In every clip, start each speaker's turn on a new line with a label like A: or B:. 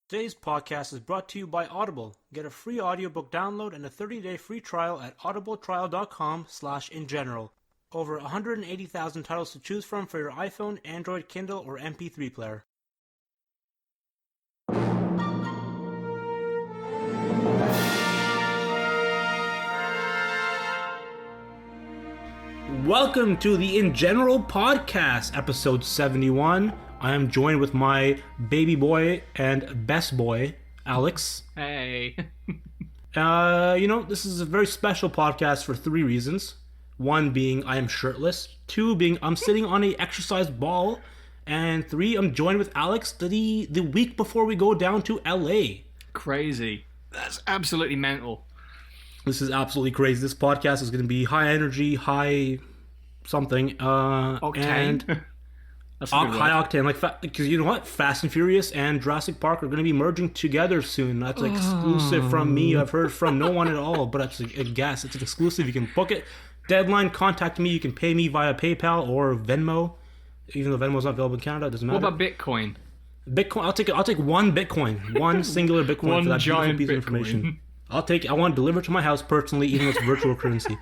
A: Today's podcast is brought to you by Audible. Get a free audiobook download and a 30-day free trial at audibletrial.com/InGeneral. Over 180,000 titles to choose from for your iPhone, Android, Kindle, or MP3 player. Welcome to the InGeneral podcast, episode 71. I am joined with my baby boy and best boy, Alex.
B: Hey.
A: This is a very special podcast for three reasons. One being I am shirtless. Two being I'm sitting on a exercise ball. And three, I'm joined with Alex the week before we go down to LA.
B: Crazy. That's absolutely mental.
A: This is absolutely crazy. This podcast is going to be high energy, high something.
B: Octane.
A: And
B: That's a good
A: high
B: word.
A: octane, because you know what? Fast and Furious and Jurassic Park are going to be merging together soon. That's exclusive from me. I've heard from no one at all, but that's a guess. It's an exclusive. You can book it. Deadline, contact me. You can pay me via PayPal or Venmo. Even though Venmo's not available in Canada, it doesn't matter.
B: What about Bitcoin?
A: Bitcoin? I'll take one Bitcoin, one singular Bitcoin
B: One
A: for that
B: giant
A: beautiful piece of
B: Bitcoin.
A: information. I want it delivered to my house personally, even though it's virtual currency.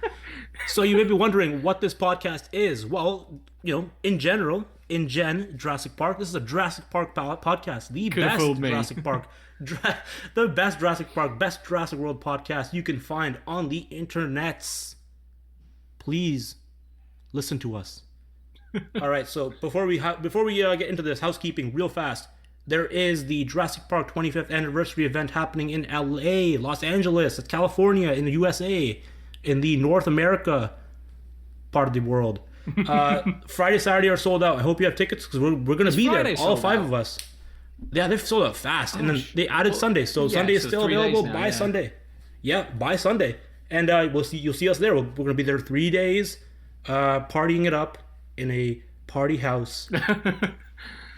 A: So you may be wondering what this podcast is. Well, Jurassic Park. This is a Jurassic Park podcast. The
B: Could've
A: best
B: fooled me.
A: Jurassic Park. The best Jurassic Park, best Jurassic World podcast you can find on the internets. Please listen to us. All right, so before we get into this, housekeeping real fast. There is the Jurassic Park 25th anniversary event happening in LA, Los Angeles, California, in the USA, in the North America part of the world. Friday, Saturday are sold out. I hope you have tickets because we're going to be
B: Friday
A: there, all
B: sold
A: five
B: out?
A: of us. Yeah, they've sold out fast, and then they added Sunday, so Sunday is
B: so
A: still
B: 3 days
A: available
B: now,
A: by
B: yeah.
A: Sunday. Yeah, by Sunday, and you'll see us there. We're going to be there 3 days, partying it up in a party house.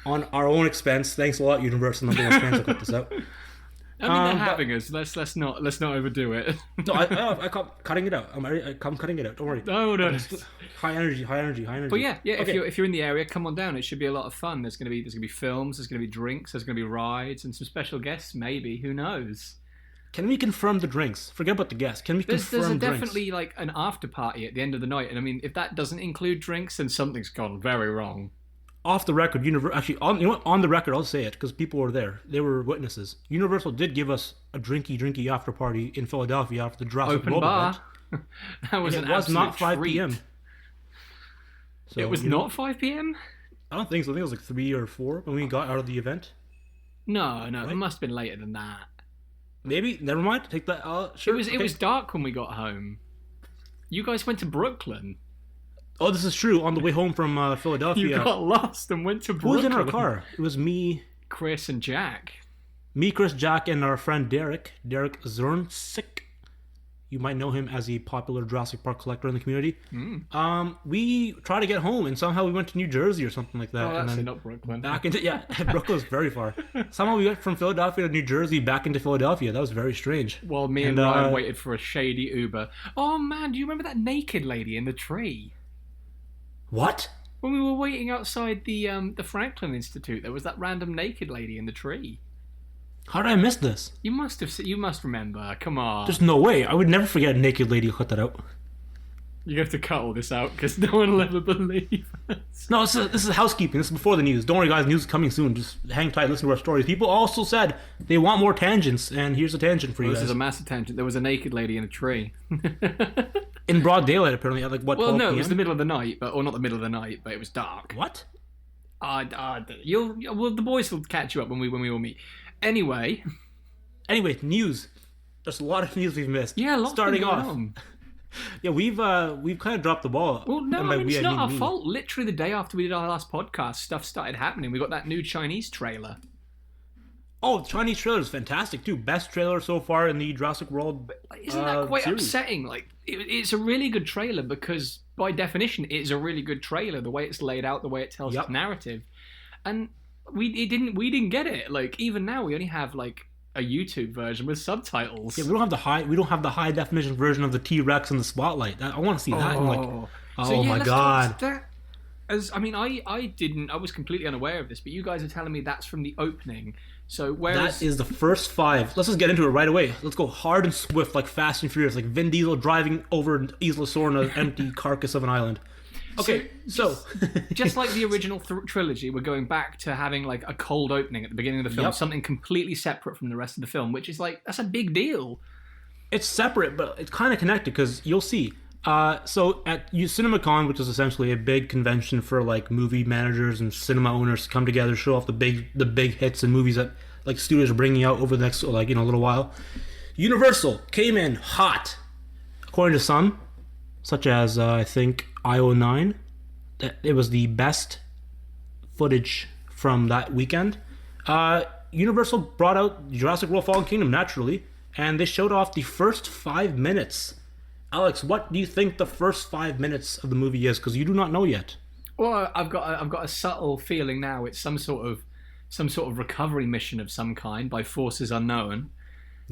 A: On our own expense. Thanks a lot, Universal #1 fans. I'll cut this out.
B: I mean, they're having us. Let's not overdo it.
A: No, I'm cutting it out. I'm cutting it out. Don't worry.
B: No.
A: High energy.
B: But yeah.
A: Okay.
B: If you're in the area, come on down. It should be a lot of fun. There's gonna be films. There's gonna be drinks. There's gonna be rides and some special guests. Maybe, who knows?
A: Can we confirm the drinks? Forget about the guests. Can we
B: There's
A: confirm drinks?
B: definitely like an after party at the end of the night. And I mean, if that doesn't include drinks, then something's gone very wrong.
A: Off the record, on the record, I'll say it because people were there. They were witnesses. Universal did give us a drinky after party in Philadelphia after the Jurassic
B: Open
A: World
B: bar.
A: event.
B: That was
A: And
B: an
A: it was
B: absolute
A: not 5
B: treat.
A: p.m. So,
B: It was not 5 p.m.
A: I don't think so. I think it was like 3 or 4 when we got out of the event.
B: No, it must have been later than that.
A: Maybe. Never mind. Take that. Sure.
B: It was dark when we got home. You guys went to Brooklyn.
A: Oh, this is true. On the way home from Philadelphia.
B: You got lost and went to
A: Who
B: Brooklyn.
A: was in our car? It was me,
B: Chris and Jack.
A: Chris, Jack, and our friend Derek Zernsick. You might know him as a popular Jurassic Park collector in the community. We tried to get home, and somehow we went to New Jersey or something like that.
B: Oh,
A: and
B: that's
A: then
B: not Brooklyn.
A: back into Brooklyn's very far. Somehow we went from Philadelphia to New Jersey, back into Philadelphia. That was very strange.
B: While me and Ryan waited for a shady Uber. Oh man, do you remember that naked lady in the tree?
A: What?
B: When we were waiting outside the Franklin Institute, there was that random naked lady in the tree.
A: How did I miss this?
B: You must remember. Come on.
A: There's no way. I would never forget a naked lady. Cut that out.
B: You have to cut all this out because no one will ever believe us.
A: No, this is housekeeping. This is before the news. Don't worry, guys. News is coming soon. Just hang tight. Listen to our stories. People also said they want more tangents, and here's a tangent for you
B: This
A: guys.
B: is a massive tangent. There was a naked lady in a tree.
A: In broad daylight, apparently, at like what?
B: Well,
A: 12
B: no, it
A: PM?
B: was the middle of the night, or not the middle of the night, but it was dark.
A: What?
B: The boys will catch you up when we all meet. Anyway,
A: News. There's a lot of news we've missed.
B: yeah, lots
A: Starting
B: been going
A: off.
B: on.
A: Yeah, we've kind of dropped the ball.
B: Well, no,
A: And by
B: it's
A: we, I
B: not
A: mean
B: our
A: me.
B: fault. Literally, the day after we did our last podcast, stuff started happening. We got that new Chinese trailer.
A: Oh, the Chinese trailer is fantastic too. Best trailer so far in the Jurassic World.
B: Isn't that quite
A: series.
B: upsetting? Like, it's a really good trailer because, by definition, it's a really good trailer. The way it's laid out, the way it tells its narrative, and we didn't get it. Like, even now, we only have like a YouTube version with subtitles.
A: Yeah, we don't have the high definition version of the T-Rex in the spotlight. I want to see that. And like,
B: So,
A: oh
B: yeah,
A: my
B: let's
A: god.
B: talk about that. I was completely unaware of this, but you guys are telling me that's from the opening. So whereas
A: that is the first 5. Let's just get into it right away. Let's go hard and swift, like Fast and Furious, like Vin Diesel driving over Isla Sorna, an empty carcass of an island. Okay, so
B: just like the original trilogy, we're going back to having like a cold opening at the beginning of the film,
A: Yep.
B: something completely separate from the rest of the film, which is like, that's a big deal.
A: it's separate, but it's kind of connected because you'll see. So at CinemaCon, which is essentially a big convention for like movie managers and cinema owners to come together, show off the big hits and movies that like studios are bringing out over the next little while. Universal came in hot, according to some, such as I think IO9. That it was the best footage from that weekend. Universal brought out Jurassic World: Fallen Kingdom naturally, and they showed off the first 5 minutes. Alex, what do you think the first 5 minutes of the movie is? Because you do not know yet.
B: Well, I've got a subtle feeling now. It's some sort of recovery mission of some kind by forces unknown.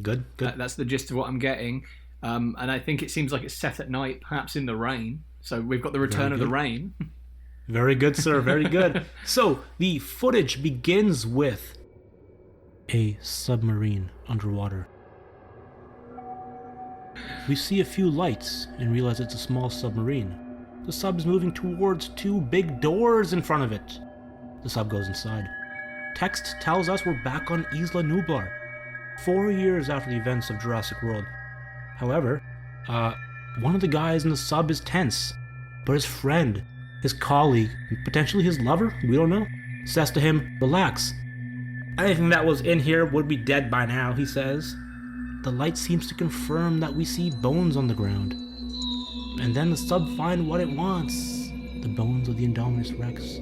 A: Good.
B: That's the gist of what I'm getting. And I think it seems like it's set at night, perhaps in the rain. So we've got the return of the rain.
A: Very good, sir. Very good. So the footage begins with a submarine underwater. We see a few lights and realize it's a small submarine. The sub is moving towards 2 big doors in front of it. The sub goes inside. Text tells us we're back on Isla Nublar, 4 years after the events of Jurassic World. However, one of the guys in the sub is tense, but his friend, his colleague, potentially his lover, we don't know, says to him, "Relax. Anything that was in here would be dead by now," he says. The light seems to confirm that we see bones on the ground. And then the sub finds what it wants. The bones of the Indominus Rex,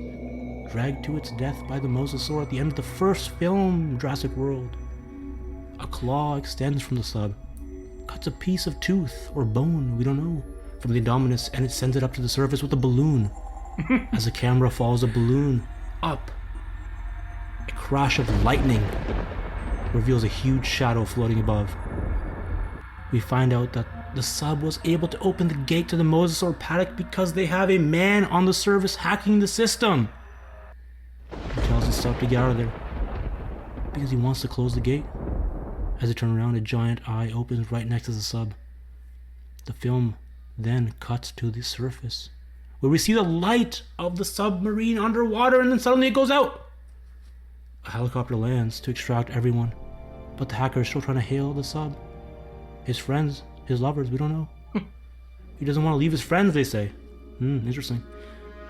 A: dragged to its death by the mosasaur at the end of the first film, Jurassic World. A claw extends from the sub, cuts a piece of tooth or bone, we don't know, from the Indominus, and it sends it up to the surface with a balloon. As the camera follows the balloon up, a crash of lightning reveals a huge shadow floating above. We find out that the sub was able to open the gate to the mosasaur paddock because they have a man on the surface hacking the system. He tells the sub to get out of there because he wants to close the gate. As they turn around, a giant eye opens right next to the sub. The film then cuts to the surface, where we see the light of the submarine underwater, and then suddenly it goes out. A helicopter lands to extract everyone, but the hacker is still trying to hail the sub. His friends, his lovers, we don't know. He doesn't want to leave his friends, they say. Interesting.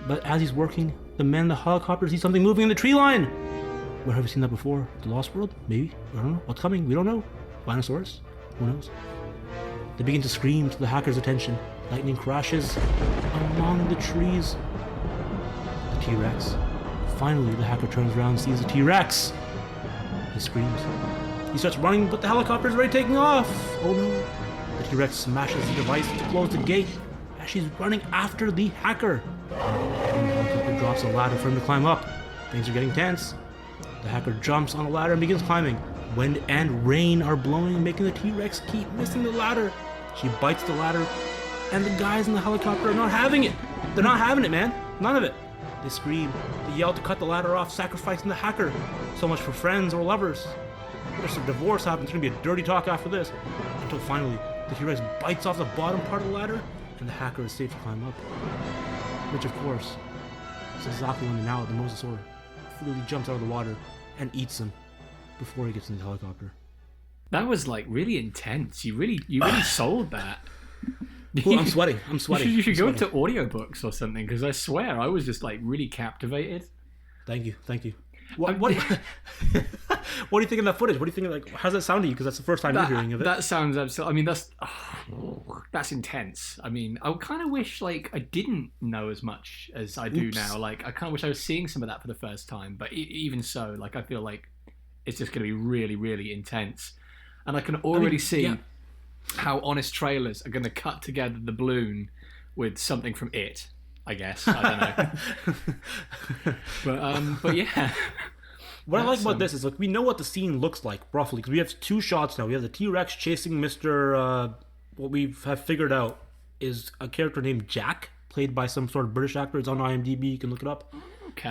A: But as he's working, the men in the helicopter see something moving in the tree line. Where have we seen that before? The Lost World? Maybe? I don't know. What's coming? We don't know. Spinosaurus? Who knows? They begin to scream to the hacker's attention. Lightning crashes among the trees. The T-Rex. Finally, the hacker turns around and sees the T-Rex. He screams. He starts running, but the helicopter is already taking off. Oh no. The T-Rex smashes the device to close the gate as she's running after the hacker. And the helicopter drops a ladder for him to climb up. Things are getting tense. The hacker jumps on the ladder and begins climbing. Wind and rain are blowing, making the T-Rex keep missing the ladder. She bites the ladder, and the guys in the helicopter are not having it. They're not having it, man. None of it. They scream. They yell to cut the ladder off, sacrificing the hacker. So much for friends or lovers. There's a divorce happens. It's going to be a dirty talk after this. Until finally, the T-Rex bites off the bottom part of the ladder, and the hacker is safe to climb up. Which, of course, is exactly when now the mosasaur really jumps out of the water and eats him before he gets in the helicopter.
B: That was like really intense. You really sold that.
A: Well, I'm sweating.
B: You should go into audiobooks or something, because I swear I was just like really captivated.
A: Thank you. What what do you think of that footage? What do you think of, like, how's that sound to you? Because that's the first time you're hearing of it.
B: That sounds absolutely. I mean, that's intense. I mean, I kind of wish like I didn't know as much as I do now. Like, I kind of wish I was seeing some of that for the first time. But even so, like, I feel like it's just going to be really, really intense, and I can already see how honest trailers are going to cut together the balloon with something from It. I guess. I don't know. but yeah.
A: What I like about this is, like, we know what the scene looks like roughly, because we have 2 shots now. We have the T-Rex chasing Mr. What we have figured out is a character named Jack, played by some sort of British actor. It's on IMDb. You can look it up.
B: Okay.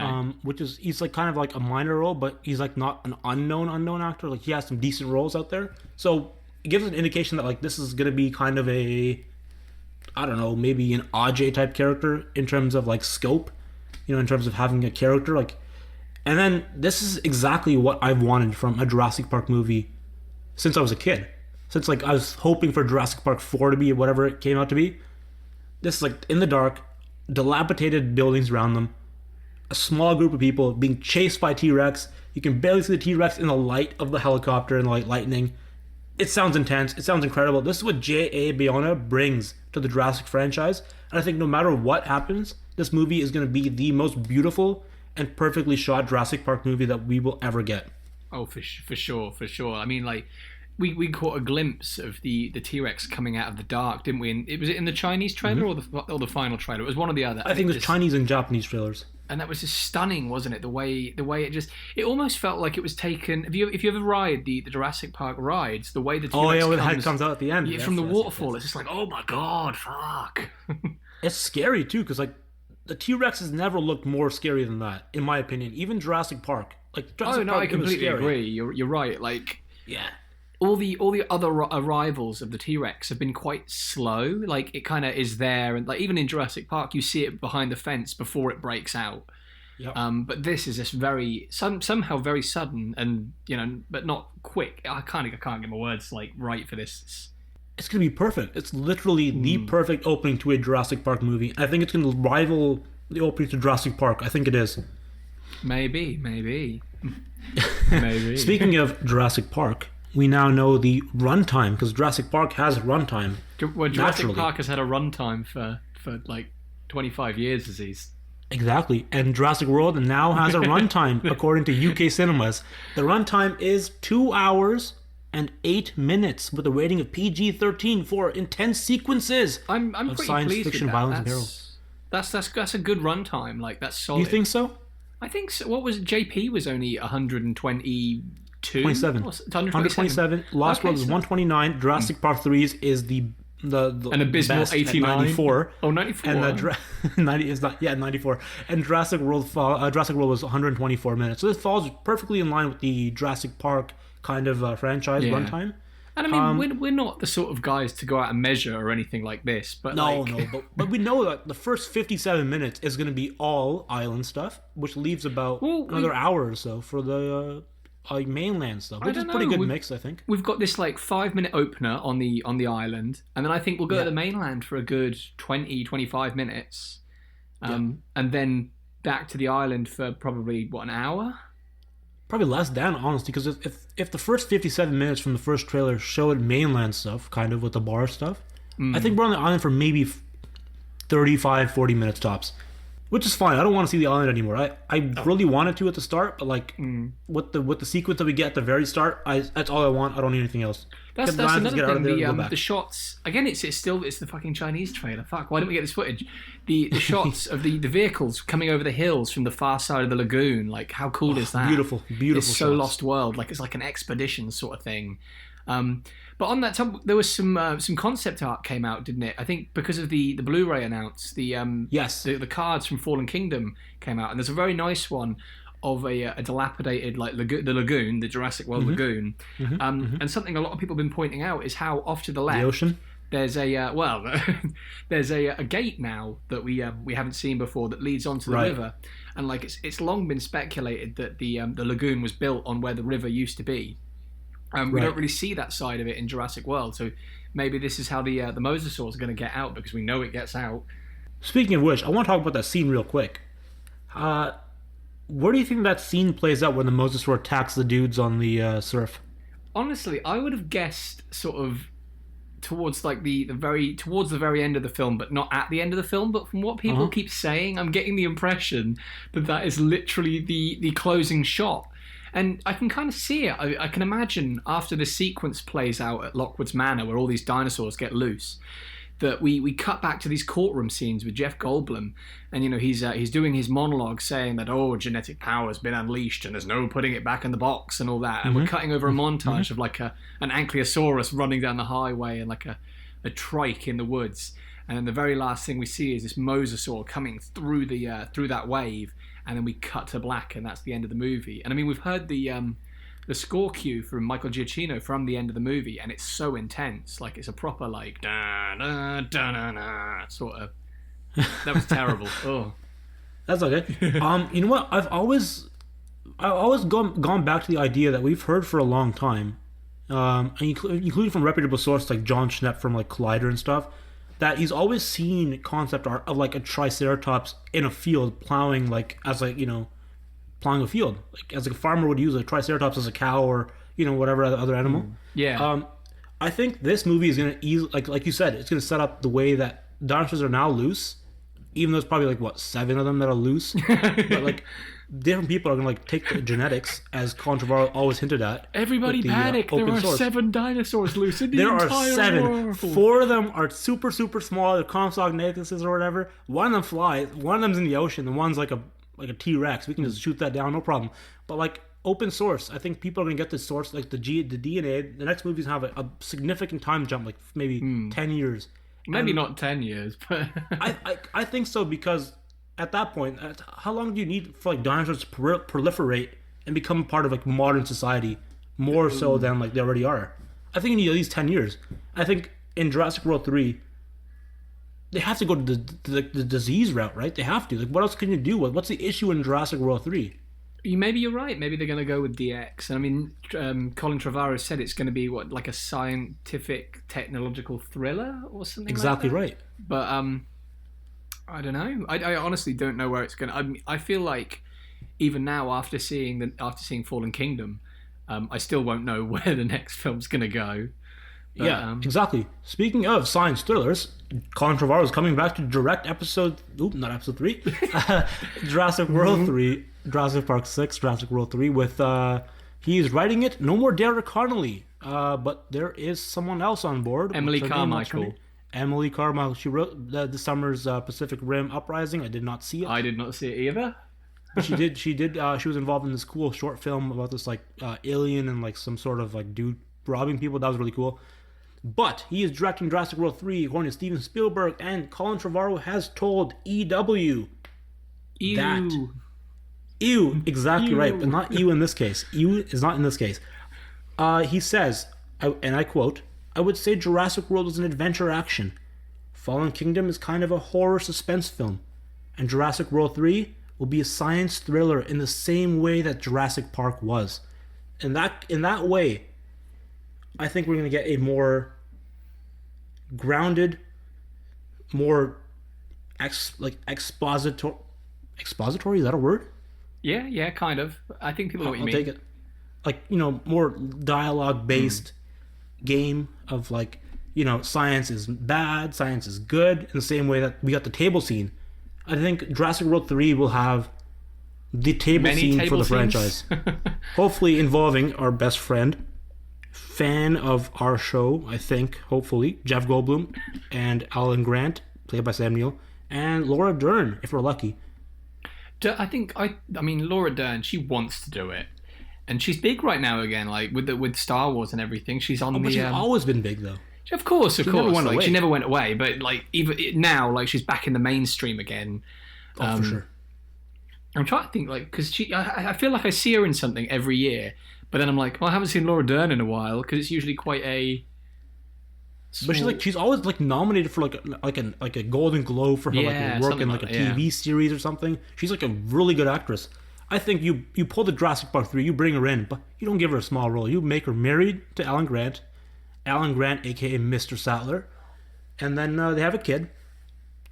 A: He's like kind of like a minor role, but he's like not an unknown actor. Like he has some decent roles out there. So it gives an indication that like this is gonna be kind of a, I don't know, maybe an AJ type character in terms of like scope, in terms of having a character like. And then this is exactly what I've wanted from a Jurassic Park movie since I was a kid. Since like I was hoping for Jurassic Park 4 to be whatever it came out to be. This is like in the dark, dilapidated buildings around them, a small group of people being chased by T-Rex. You can barely see the T-Rex in the light of the helicopter and the lightning. It sounds intense. It sounds incredible. This is what J.A. Bayona brings to the Jurassic franchise. And I think no matter what happens, this movie is going to be the most beautiful and perfectly shot Jurassic Park movie that we will ever get.
B: Oh, for sure. I mean, like, we caught a glimpse of the T-Rex coming out of the dark, didn't we? And was it in the Chinese trailer or the final trailer? It was one or the other.
A: I think there's Chinese and Japanese trailers.
B: And that was just stunning, wasn't it? The way it almost felt like it was taken. If you ever ride the Jurassic Park rides, the way the T-Rex
A: when the head comes out at the end,
B: from the waterfall, it's just like, oh my god, fuck.
A: It's scary too, because like the T-Rex has never looked more scary than that, in my opinion. Even Jurassic Park, like Jurassic Park,
B: I completely agree. You're right. Like,
A: yeah.
B: All the other arrivals of the T-Rex have been quite slow. Like, it kind of is there, and like even in Jurassic Park, you see it behind the fence before it breaks out.
A: Yep.
B: But this is just somehow very sudden, and but not quick. I can't get my words like right for this.
A: It's gonna be perfect. It's literally the perfect opening to a Jurassic Park movie. I think it's gonna rival the opening to Jurassic Park. I think it is.
B: Maybe.
A: Speaking of Jurassic Park, we now know the runtime, because Jurassic Park has runtime.
B: Well, Jurassic Park has had a runtime for like 25 years, Aziz.
A: Exactly, and Jurassic World now has a runtime according to UK cinemas. The runtime is 2 hours and 8 minutes with a rating of PG-13 for intense sequences
B: I'm
A: of
B: pretty
A: science
B: pleased
A: fiction,
B: with that.
A: violence, and peril.
B: That's a good runtime. Like, that's solid.
A: You think so?
B: I think so. What was it? JP was only 122.
A: 127. Lost World is 129. Jurassic Park 3 is the
B: an abysmal 89.
A: 94.
B: Oh, 94.
A: And 90 is not 94. And Jurassic World was 124 minutes. So this falls perfectly in line with the Jurassic Park kind of franchise runtime.
B: And I mean, we're not the sort of guys to go out and measure or anything like this, but
A: but we know that the first 57 minutes is going to be all island stuff, which leaves about another hour or so for the mainland stuff, which is a pretty good mix, I think.
B: We've got this like 5-minute opener on the island, and then I think we'll go to the mainland for a good 20-25 minutes, and then back to the island for probably an hour.
A: Probably less than, honestly, because if the first 57 minutes from the first trailer showed mainland stuff, kind of with the bar stuff, I think we're on the island for maybe 35-40 minutes tops, which is fine. I don't want to see the island anymore. I really wanted to at the start, but like with the sequence that we get at the very start, that's all I want. I don't need anything else.
B: That's another thing. The shots again. It's the fucking Chinese trailer. Fuck. Why don't we get this footage? The shots of the vehicles coming over the hills from the far side of the lagoon. Like, how cool is that?
A: Beautiful.
B: It's so
A: shots.
B: Lost World. Like, it's like an expedition sort of thing. But on that time, there was some concept art came out, didn't it? I think because of the Blu-ray announced, the cards from Fallen Kingdom came out, and there's a very nice one of a dilapidated like the lagoon, the Jurassic World lagoon, and something a lot of people have been pointing out is how off to the left,
A: the ocean.
B: There's there's a gate now that we haven't seen before that leads onto the river, and like it's long been speculated that the lagoon was built on where the river used to be. We don't really see that side of it in Jurassic World, so maybe this is how the mosasaurs are going to get out, because we know it gets out.
A: Speaking of which, I want to talk about that scene real quick. Where do you think that scene plays out when the mosasaur attacks the dudes on the surf?
B: Honestly, I would have guessed sort of towards like the very end of the film, but not at the end of the film. But from what people keep saying, I'm getting the impression that is literally the closing shot. And I can kind of see it. I can imagine after the sequence plays out at Lockwood's Manor, where all these dinosaurs get loose, that we cut back to these courtroom scenes with Jeff Goldblum, and he's doing his monologue saying that genetic power has been unleashed and there's no putting it back in the box and all that, and we're cutting over a montage of like an ankylosaurus running down the highway and like a trike in the woods, and then the very last thing we see is this mosasaur coming through the through that wave, and then we cut to black, and that's the end of the movie. And I mean, we've heard the score cue from Michael Giacchino from the end of the movie, and it's so intense, like it's a proper like da da da da da sort of. That was terrible. Oh,
A: that's okay. You know what? I've always gone back to the idea that we've heard for a long time, and including from reputable sources like John Schnepp from like Collider and stuff, that he's always seen concept art of like a triceratops in a field plowing, like as like plowing a field, like as a farmer would use a triceratops as a cow or whatever other animal.
B: Yeah.
A: I think this movie is gonna like you said, it's gonna set up the way that dinosaurs are now loose. Even though there's probably like 7 of them that are loose, but like different people are gonna like take the genetics, as Colin Trevorrow always hinted at.
B: Everybody panic! There are 7 dinosaurs loose in the entire
A: There are 7.
B: world.
A: 4 of them are super small. They're Compsognathus or whatever. One of them flies. One of them's in the ocean. And one's like a T-Rex. We can just shoot that down, no problem. But like open source, I think people are gonna get the source, like the DNA. The next movie's gonna have a significant time jump, like maybe 10 years.
B: Maybe not 10 years, but
A: I think so, because at that point, how long do you need for like dinosaurs to proliferate and become part of like modern society more so than like they already are? I think you need at least 10 years. I think in Jurassic World 3, they have to go to the disease route, right? They have to. Like, what else can you do? What's the issue in Jurassic World 3?
B: Maybe you're right. Maybe they're going to go with DX. And I mean, Colin Trevorrow said it's going to be like a scientific technological thriller or something.
A: Exactly
B: like that.
A: Right.
B: But I don't know. I honestly don't know where it's going to. I feel like even now, after seeing Fallen Kingdom, I still won't know where the next film's going to go. But,
A: yeah, exactly. Speaking of science thrillers, Colin Trevorrow is coming back to direct not episode 3, Jurassic World 3. Jurassic Park 6, Jurassic World 3, with he's writing it. No more Derek Connolly, but there is someone else on board.
B: Emily Carmichael.
A: Emily Carmichael. She wrote this summer's Pacific Rim Uprising. I did not see it.
B: I did not see it either.
A: But she did. She was involved in this cool short film about this like alien and like some sort of like dude robbing people. That was really cool. But he is directing Jurassic World 3 according to Steven Spielberg, and Colin Trevorrow has told EW that. Ew, exactly right, but not you in this case. You is not in this case. He says, and I quote, "I would say Jurassic World is an adventure action. Fallen Kingdom is kind of a horror suspense film. And Jurassic World 3 will be a science thriller in the same way that Jurassic Park was. In that way, I think we're going to get a more grounded, more expository, is that a word?
B: Yeah, kind of. I think people know what you mean.
A: I'll take it. Like, more dialogue-based game of like, science is bad, science is good, in the same way that we got the table scene. I think Jurassic World 3 will have the table scene for the franchise. Hopefully involving our best friend, fan of our show, I think, hopefully, Jeff Goldblum, and Alan Grant, played by Sam Neill, and Laura Dern, if we're lucky.
B: I mean, Laura Dern, she wants to do it, and she's big right now again. Like with Star Wars and everything, she's on
A: but she's always been big though.
B: Of course. She never went away. But like even now, like she's back in the mainstream again.
A: For sure.
B: I'm trying to think, like, because I feel like I see her in something every year, but then I'm like, well, I haven't seen Laura Dern in a while because it's usually quite a.
A: But she's always like nominated for like a Golden Globe for her work in like a TV series or something. She's like a really good actress. I think you pull the Jurassic Park 3, you bring her in, but you don't give her a small role. You make her married to Alan Grant, aka Mr. Sattler, and then they have a kid.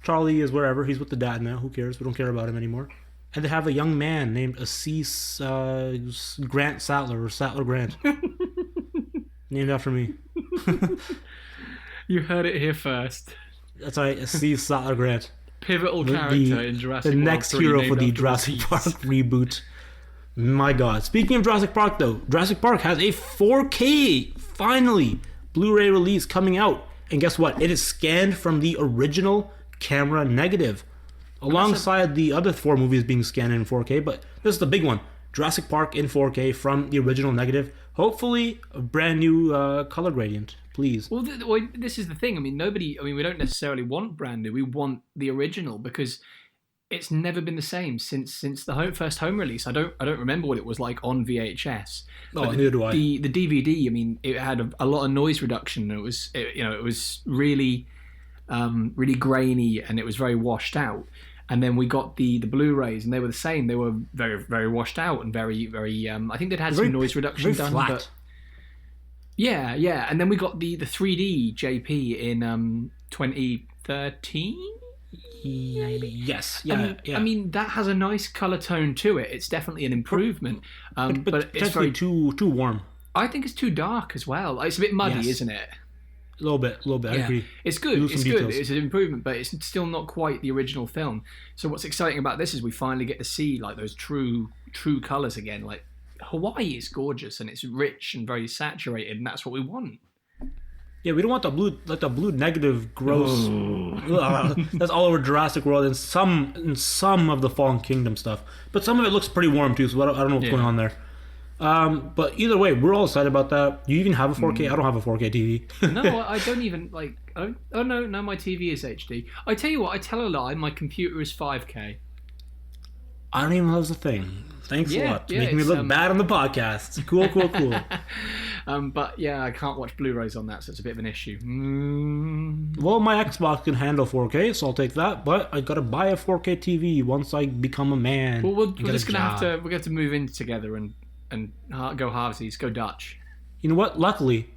A: Charlie is wherever, he's with the dad now. Who cares? We don't care about him anymore. And they have a young man named Asees Grant Sattler, or Sattler Grant, named after me.
B: You heard it here first.
A: That's right, Asees Sattler Grant.
B: Pivotal character in Jurassic World 3.
A: The next hero for the Jurassic Park reboot. My God. Speaking of Jurassic Park, though, Jurassic Park has a 4K, finally, Blu-ray release coming out. And guess what? It is scanned from the original camera negative, alongside the other 4 movies being scanned in 4K. But this is the big one. Jurassic Park in 4K from the original negative. Hopefully, a brand new color gradient, please.
B: Well, this is the thing. I mean, we don't necessarily want brand new. We want the original because it's never been the same since the first home release. I don't remember what it was like on VHS.
A: Oh, neither do I.
B: The DVD. I mean, it had a lot of noise reduction. It was really really grainy and it was very washed out. And then we got the Blu-rays, and they were the same. They were very, very washed out and very, very. I think they'd had some noise reduction done. Flat. But yeah. And then we got the 3D JP in 2013.
A: Yes.
B: Yeah. I mean, that has a nice color tone to it. It's definitely an improvement. But it's very
A: too warm.
B: I think it's too dark as well. It's a bit muddy, isn't it?
A: A little bit. Yeah. I agree.
B: It's good. It's good. It's an improvement, but it's still not quite the original film. So what's exciting about this is we finally get to see like those true colors again. Like Hawaii is gorgeous and it's rich and very saturated, and that's what we want.
A: Yeah, we don't want the blue negative gross. That's all over Jurassic World and some of the Fallen Kingdom stuff. But some of it looks pretty warm too, so I don't know what's going on there. But either way, we're all excited about that. Do you even have a 4K? I don't have a 4K TV.
B: No, I don't even like. Oh no, my TV is HD. I tell you what, I tell a lie. My computer is 5K.
A: I don't even know that's a thing. Thanks a lot. Making me look bad on the podcast. Cool.
B: But yeah, I can't watch Blu-rays on that, so it's a bit of an issue.
A: Well, my Xbox can handle 4K, so I'll take that. But I gotta buy a 4K TV once I become a man.
B: Well, we're just gonna have to move in together and go halvesies, go Dutch.
A: You know what? Luckily,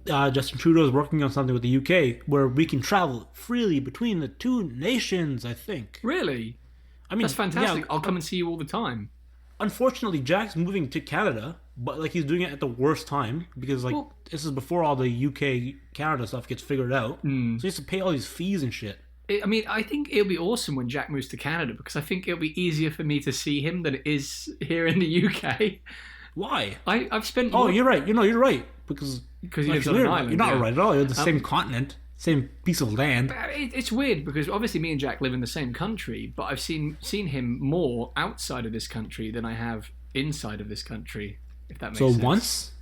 A: Justin Trudeau is working on something with the UK where we can travel freely between the two nations, I think.
B: Really?
A: I mean,
B: that's fantastic. I'll come and see you all the time.
A: Unfortunately, Jack's moving to Canada, but like he's doing it at the worst time because this is before all the UK Canada stuff gets figured out. So he has to pay all these fees and shit.
B: I think it'll be awesome when Jack moves to Canada because I think it'll be easier for me to see him than it is here in the UK.
A: Why?
B: I've spent.
A: Oh, you're right. You're right because
B: he lives on an island.
A: You're not right at all. You're the same continent, same piece of land.
B: It's weird because obviously me and Jack live in the same country, but I've seen him more outside of this country than I have inside of this country. If that makes sense. So
A: once.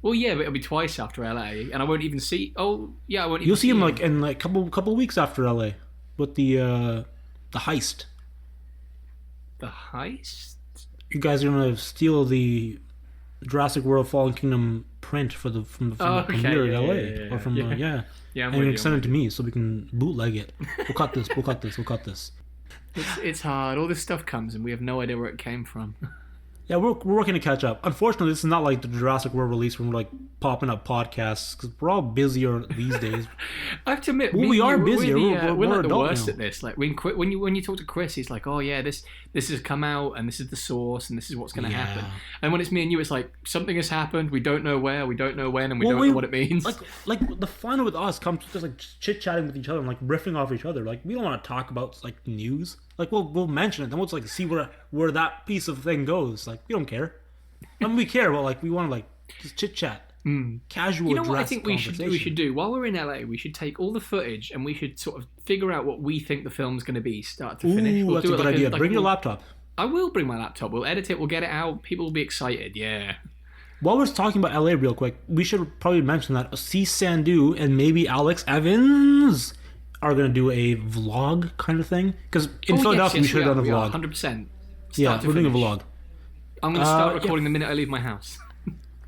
B: Well, yeah, but it'll be twice after LA, and I won't even see. Oh, yeah, I won't.
A: You'll see him like in like couple weeks after LA with the heist.
B: The heist.
A: You guys are gonna steal the Jurassic World Fallen Kingdom print from the premiere at LA or from and you're gonna send it to me so we can bootleg it. We'll cut this.
B: It's hard. All this stuff comes and we have no idea where it came from.
A: Yeah, we're working to catch up. Unfortunately, this is not like the Jurassic World release where we're like popping up podcasts because we're all busier these days.
B: I have to admit,
A: we are busier. We're
B: like the worst
A: now.
B: at this. Like when you talk to Chris, he's like, "Oh yeah, this has come out and this is the source and this is what's going to happen." And when it's me and you, it's like something has happened. We don't know where, we don't know when, and we don't know what it means.
A: Like the fun with us comes just like chit chatting with each other and like riffing off each other. Like we don't want to talk about like news. Like we'll mention it, then we'll just like see where that piece of thing goes. Like we don't care. I mean, we care, but like we want to like just chit chat, casual.
B: You know what I think we should do while we're in LA? We should take all the footage and we should sort of figure out what we think the film's going to be, start to finish.
A: That's a good idea. Bring your laptop.
B: I will bring my laptop. We'll edit it. We'll get it out. People will be excited. Yeah.
A: While we're talking about LA real quick, we should probably mention that Asees Sandu and maybe Alex Evans are going to do a vlog kind of thing. Because in Philadelphia, we should have done a vlog.
B: 100%.
A: Yeah, we're doing a vlog.
B: I'm going to start recording the minute I leave my house.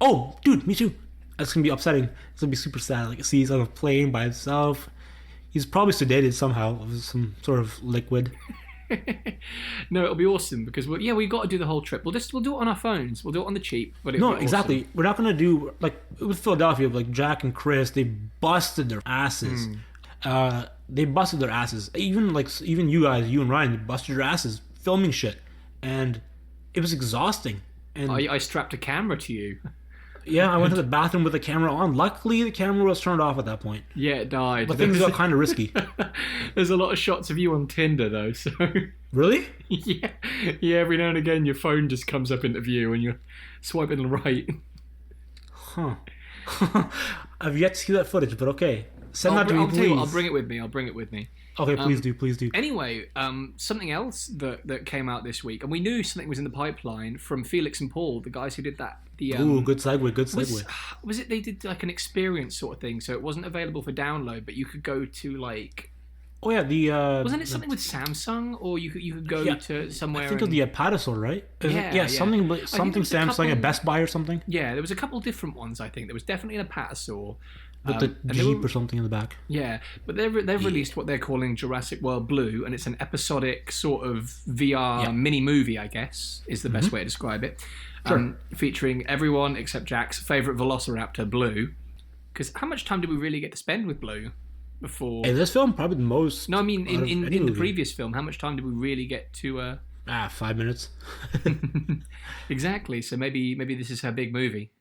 A: Oh, dude, me too. That's going to be upsetting. It's going to be super sad. Like, he's on a plane by himself. He's probably sedated somehow with some sort of liquid.
B: No, it'll be awesome because we got to do the whole trip. We'll do it on our phones. We'll do it on the cheap. But
A: exactly.
B: Awesome.
A: We're not going to do like with Philadelphia. Like Jack and Chris, they busted their asses. They busted their asses. Even you guys, you and Ryan, you busted your asses filming shit, and it was exhausting. And
B: I strapped a camera to you.
A: Yeah, I went to the bathroom with the camera on. Luckily, the camera was turned off at that point.
B: Yeah, it died.
A: But things got kind of risky.
B: There's a lot of shots of you on Tinder, though. So
A: really?
B: Yeah. Every now and again, your phone just comes up into view, and you're swiping right.
A: Huh. I've yet to see that footage, but okay. Send that to me, please.
B: I'll bring it with me.
A: Okay, please do.
B: Anyway, something else that came out this week, and we knew something was in the pipeline from Felix and Paul, the guys who did that.
A: Good segue.
B: Was it they did like an experience sort of thing, so it wasn't available for download, but you could go to like...
A: Oh yeah,
B: wasn't it something with Samsung, or you could go to somewhere?
A: I think it was the Passable, right? Something Samsung at Best Buy or something.
B: Yeah, there was a couple different ones. I think there was definitely a Passable.
A: With the Jeep or something in the back.
B: Yeah, but they've released what they're calling Jurassic World Blue, and it's an episodic sort of VR mini movie, I guess, is the best way to describe it.
A: Sure.
B: Featuring everyone except Jack's favourite Velociraptor, Blue. Because how much time did we really get to spend with Blue before?
A: In this film, probably the most.
B: No, I mean in the previous film, how much time did we really get to?
A: 5 minutes.
B: Exactly. So maybe this is her big movie.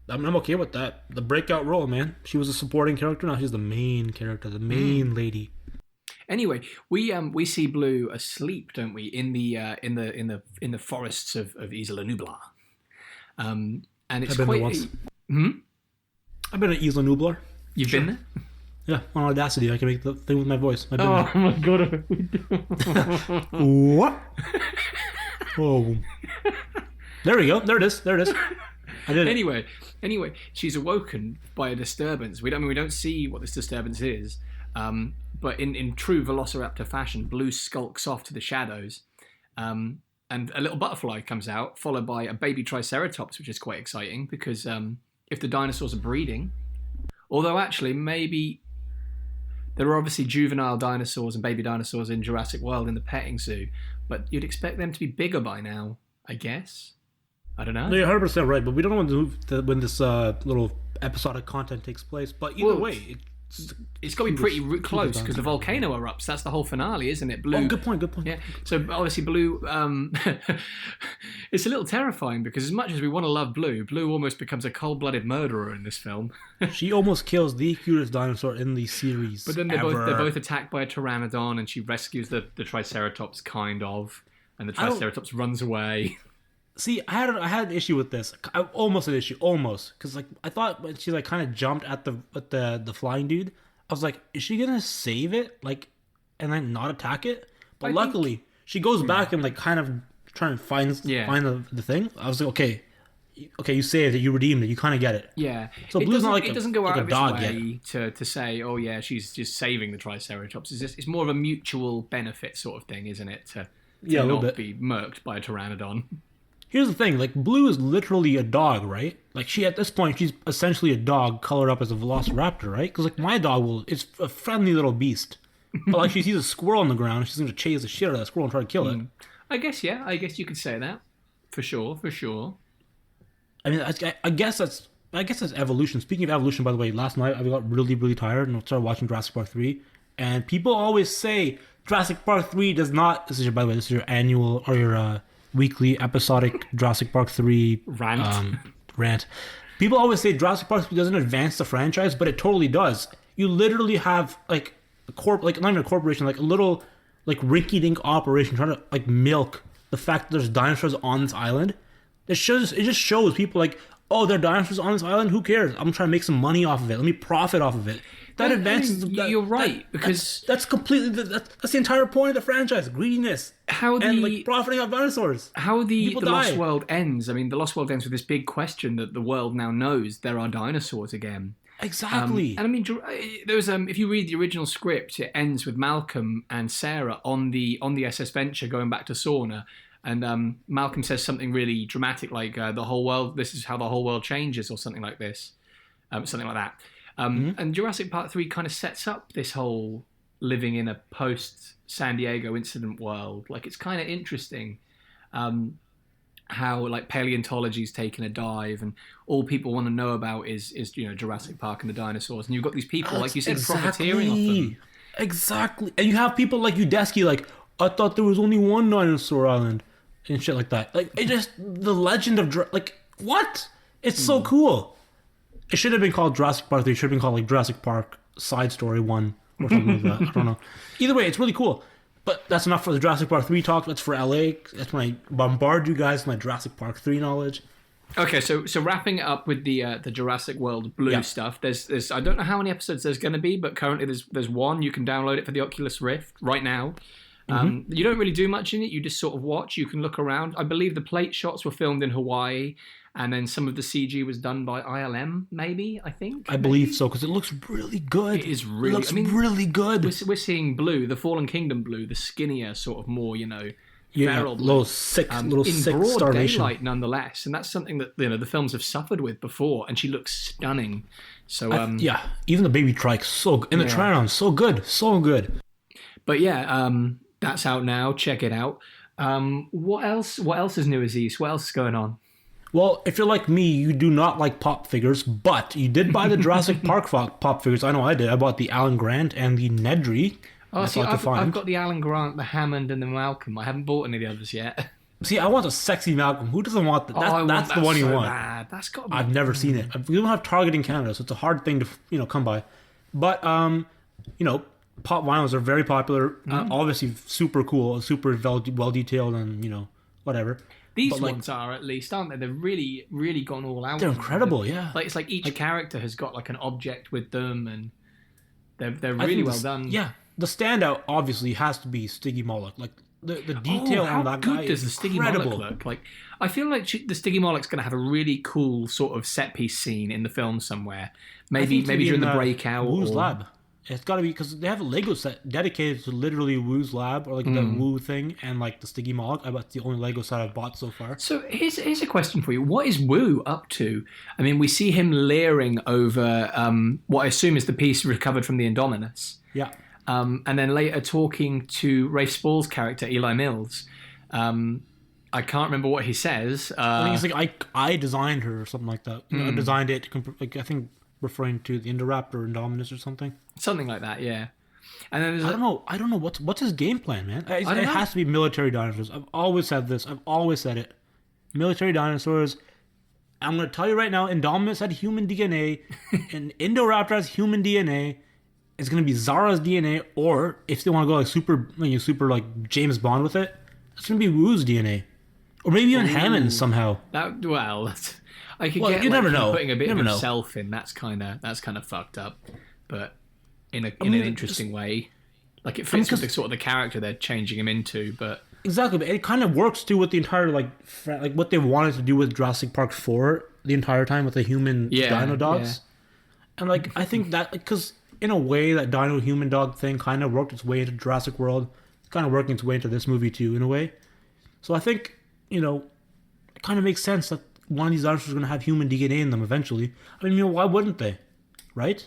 A: I'm okay with that. The breakout role, man. She was a supporting character. Now she's the main character, the main lady.
B: Anyway, we see Blue asleep, don't we? In the forests of Isla Nublar. And it's
A: I've been
B: quite.
A: there once. I've been at Isla Nublar.
B: You've been there?
A: Yeah, on Audacity, I can make the thing with my voice.
B: Oh my god!
A: What? Oh, there we go. There it is. I did it.
B: Anyway, she's awoken by a disturbance. We don't see what this disturbance is, but in true Velociraptor fashion, Blue skulks off to the shadows, and a little butterfly comes out, followed by a baby Triceratops, which is quite exciting because if the dinosaurs are breeding, although actually maybe there are obviously juvenile dinosaurs and baby dinosaurs in Jurassic World in the petting zoo, but you'd expect them to be bigger by now, I guess. I don't know.
A: No, you're 100% right, but we don't know when this little episodic content takes place. But either way,
B: it's got to be pretty close because the volcano erupts. That's the whole finale, isn't it? Blue.
A: Oh, good point.
B: Yeah. So obviously, Blue. It's a little terrifying because as much as we want to love Blue, Blue almost becomes a cold-blooded murderer in this film.
A: She almost kills the cutest dinosaur in the series.
B: But then they're both attacked by a pteranodon, and she rescues the Triceratops, kind of, and the Triceratops runs away.
A: See, I had an issue with this. Almost because like I thought when she like kind of jumped at the flying dude, I was like, is she gonna save it like, and then not attack it? But luckily, she goes back and like kind of trying to find the thing. I was like, okay, you saved it, you redeemed it, you kind of get it.
B: Yeah.
A: So Blue's not like
B: it doesn't go out of its way
A: yet.
B: to say, oh yeah, she's just saving the Triceratops. It's more of a mutual benefit sort of thing, isn't it? To not be murked by a pteranodon.
A: Here's the thing, like, Blue is literally a dog, right? Like, at this point, she's essentially a dog colored up as a velociraptor, right? Because, like, my dog it's a friendly little beast. But, like, she sees a squirrel on the ground, she's going to chase the shit out of that squirrel and try to kill it.
B: I guess you could say that. For sure.
A: I mean, I guess that's evolution. Speaking of evolution, by the way, last night I got really, really tired and started watching Jurassic Park 3. And people always say Jurassic Park 3 does not... This is your annual, or your... weekly episodic Jurassic Park 3 rant. People always say Jurassic Park 3 doesn't advance the franchise, but it totally does. You literally have like not even a corporation, like a little like rinky-dink operation trying to like milk the fact that there's dinosaurs on this island. It just shows people like, oh, there are dinosaurs on this island. Who cares? I'm trying to make some money off of it. Let me profit off of it. That advances.
B: You're right, because
A: that's completely that's the entire point of the franchise: greediness and like profiting off dinosaurs.
B: How the Lost World ends. I mean, the Lost World ends with this big question that the world now knows there are dinosaurs again.
A: Exactly.
B: And I mean, there was if you read the original script, it ends with Malcolm and Sarah on the SS Venture going back to Sauna. And Malcolm says something really dramatic, like the whole world. This is how the whole world changes, or something like this, something like that. And Jurassic Park 3 kind of sets up this whole living in a post-San Diego incident world. Like, it's kind of interesting how, like, paleontology's taken a dive and all people want to know about is Jurassic Park and the dinosaurs. And you've got these people, like you said, profiteering off them.
A: Exactly. And you have people like Udesky, like, I thought there was only one dinosaur island and shit like that. Like, it just, the legend of, like, what? It's so cool. It should have been called Jurassic Park 3. It should have been called like Jurassic Park Side Story 1 or something like that. I don't know. Either way, it's really cool. But that's enough for the Jurassic Park 3 talk. That's for LA. That's when I bombard you guys with my Jurassic Park 3 knowledge.
B: Okay, so wrapping it up with the Jurassic World Blue stuff. There's I don't know how many episodes there's going to be, but currently there's one. You can download it for the Oculus Rift right now. You don't really do much in it. You just sort of watch. You can look around. I believe the plate shots were filmed in Hawaii, and then some of the CG was done by ILM. Maybe I
A: believe so because it looks really good.
B: It is really.
A: It looks really good.
B: We're seeing Blue, the Fallen Kingdom Blue, the skinnier sort of more feral Blue.
A: Little sick
B: in broad
A: starvation.
B: daylight, nonetheless, and that's something that the films have suffered with before. And she looks stunning. So
A: even the baby trike so in the try-on so good.
B: But that's out now. Check it out. What else is new, Aziz? What else is going on?
A: Well, if you're like me, you do not like pop figures, but you did buy the Jurassic Park pop figures. I know I did. I bought the Alan Grant and the Nedry.
B: Oh, see, I've got the Alan Grant, the Hammond, and the Malcolm. I haven't bought any of the others yet.
A: See, I want a sexy Malcolm. Who doesn't want that? That's the one you want.
B: Bad. That's got.
A: I've never seen it. We don't have Target in Canada, so it's a hard thing to come by. But pop vinyls are very popular. Obviously, super cool, super well detailed, and whatever.
B: These ones are, at least, aren't they? They've really, really gone all out.
A: They're incredible, yeah.
B: It's like each character has got like an object with them, and they're really well done.
A: Yeah, the standout obviously has to be Stiggy Moloch. Like the detail on that guy is incredible.
B: Stiggy Moloch look? Like, I feel like the Stiggy Moloch's going to have a really cool sort of set piece scene in the film somewhere. Maybe during the breakout.
A: Wu's lab. It's got to be because they have a Lego set dedicated to literally Wu's lab or like the Wu thing and like the Stiggy Moloch. I bet it's the only Lego set I've bought so far.
B: So here's a question for you. What is Wu up to? I mean, we see him leering over what I assume is the piece recovered from the Indominus.
A: Yeah.
B: And then later talking to Rafe Spall's character, Eli Mills. I can't remember what he says.
A: I think it's like I designed her or something like that. I designed it. Like I think referring to the Indoraptor Indominus or something.
B: Something like that, yeah. And then
A: I don't know what's his game plan, man. It has to be military dinosaurs. I've always said this. I've always said it. Military dinosaurs. I'm going to tell you right now, Indominus had human DNA, and Indoraptor has human DNA. It's going to be Zara's DNA, or if they want to go like super like James Bond with it, it's going to be Wu's DNA, or maybe even Hammond's somehow.
B: I could get.
A: You never know.
B: Putting a bit of himself in. That's kind of fucked up, but in an interesting way. Like it fits with the sort of the character they're changing him into, but
A: exactly. But it kind of works too with the entire like what they wanted to do with Jurassic Park 4 the entire time with the human dino dogs, and like I think that because in a way that dino human dog thing kind of worked its way into Jurassic World, it's kind of working its way into this movie too in a way. So I think it kind of makes sense that one of these dinosaurs is going to have human DNA in them eventually. I mean, why wouldn't they? Right?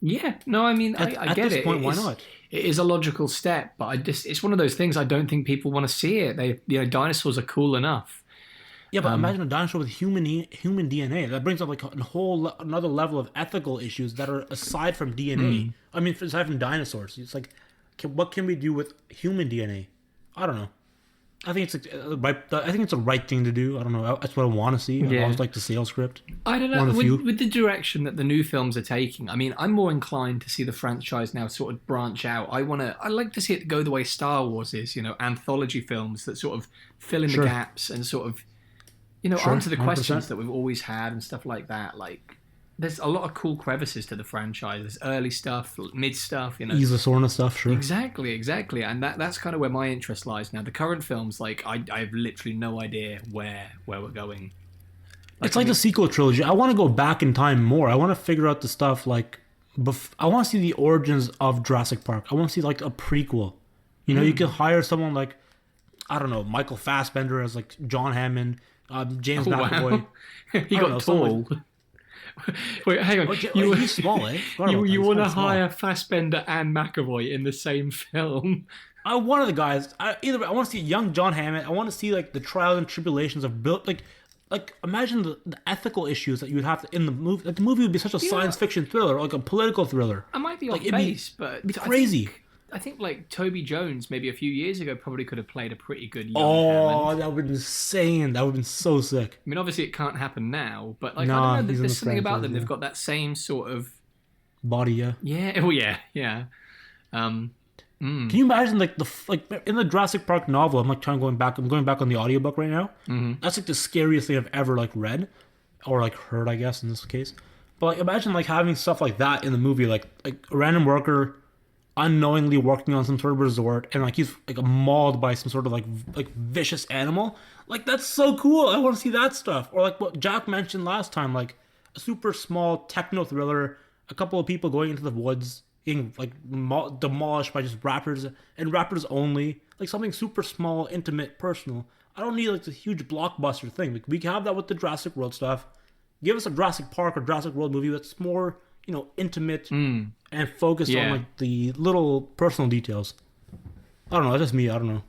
B: Yeah. No, I mean, I get it.
A: At this point, why not?
B: It is a logical step, but it's one of those things I don't think people want to see it. Dinosaurs are cool enough.
A: Yeah, but imagine a dinosaur with human DNA. That brings up like another level of ethical issues that are aside from DNA. I mean, aside from dinosaurs. It's like, what can we do with human DNA? I don't know. I think it's a right thing to do. I don't know. That's what I want to see. I always like the sales script.
B: I don't know. With the direction that the new films are taking, I mean, I'm more inclined to see the franchise now sort of branch out. I like to see it go the way Star Wars is. Anthology films that sort of fill in the gaps and sort of, answer the 100%. Questions that we've always had and stuff like that. Like, there's a lot of cool crevices to the franchise. There's early stuff, mid stuff,
A: Ease of Sorna stuff, sure.
B: Exactly. And that's kind of where my interest lies now. The current films, like, I have literally no idea where we're going.
A: It's like the sequel trilogy. I want to go back in time more. I want to figure out the stuff, like, I want to see the origins of Jurassic Park. I want to see, like, a prequel. You can hire someone like, I don't know, Michael Fassbender as, like, John Hammond, James McAvoy.
B: Wow. He got tall. Wait, hang on.
A: He's small, eh?
B: You want to hire Fassbender and McAvoy in the same film?
A: One of the guys. I want to see young John Hammond. I want to see like the trials and tribulations of built like imagine the ethical issues that you would have to in the movie. Like the movie would be such a science fiction thriller, like a political thriller.
B: I might be off base, but
A: it'd be crazy.
B: I think like Toby Jones maybe a few years ago probably could have played a pretty good young
A: Hammond. That would have been insane. That would have been so sick.
B: I mean, obviously it can't happen now, but like I don't know, there's something about them. They've got that same sort of
A: body, yeah.
B: Yeah. Oh yeah.
A: Can you imagine like in the Jurassic Park novel? I'm going back on the audiobook right now. That's like the scariest thing I've ever like read or like heard, I guess in this case. But like imagine like having stuff like that in the movie, like a random worker unknowingly working on some sort of resort and like he's like mauled by some sort of like vicious animal. Like that's so cool. I want to see that stuff. Or like what Jack mentioned last time, like a super small techno thriller, a couple of people going into the woods being like demolished by just rappers and rappers only, like something super small, intimate, personal. I don't need like the huge blockbuster thing. Like we can have that with the Jurassic World stuff. Give us a Jurassic Park or Jurassic World movie that's more, intimate and focused on like the little personal details. I don't know. That's just me. I don't know.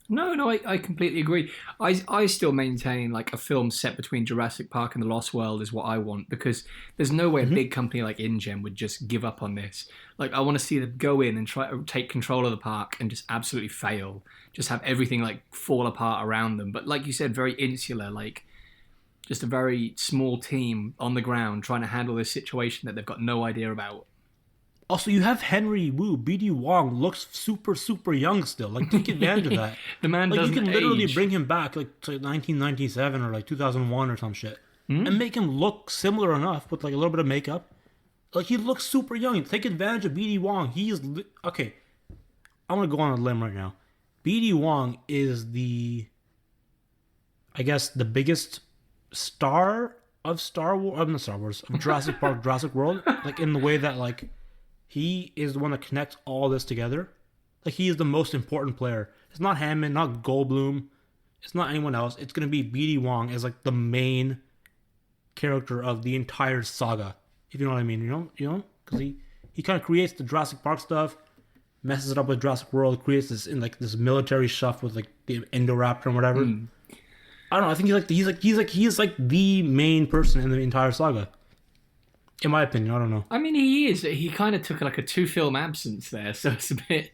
B: No, I completely agree. I still maintain like a film set between Jurassic Park and the Lost World is what I want, because there's no way a big company like InGen would just give up on this. Like I want to see them go in and try to take control of the park and just absolutely fail. Just have everything like fall apart around them. But like you said, very insular, like just a very small team on the ground trying to handle this situation that they've got no idea about.
A: Also, you have Henry Wu. BD Wong looks super, super young still. Like, take advantage of that.
B: The man
A: like,
B: doesn't
A: you can literally
B: age.
A: bring him back, like, to 1997 or, like, 2001 or some shit. And make him look similar enough with, like, a little bit of makeup. Like, he looks super young. Take advantage of BD Wong. Okay, I'm going to go on a limb right now. BD Wong is I guess, the biggest star of Star Wars... not Star Wars. Of Jurassic Park, Jurassic World. Like, in the way that, like... He is the one that connects all this together. Like, he is the most important player. It's not Hammond, not Goldblum. It's not anyone else. It's going to be BD Wong as, like, the main character of the entire saga. If you know what I mean, you know? Because he kind of creates the Jurassic Park stuff, messes it up with Jurassic World, creates this this military stuff with, like, the Indoraptor and whatever. I don't know. I think he's like the main person in the entire saga. In my opinion, I don't know.
B: I mean, he is. He kind of took like a 2-film absence there, so it's a bit...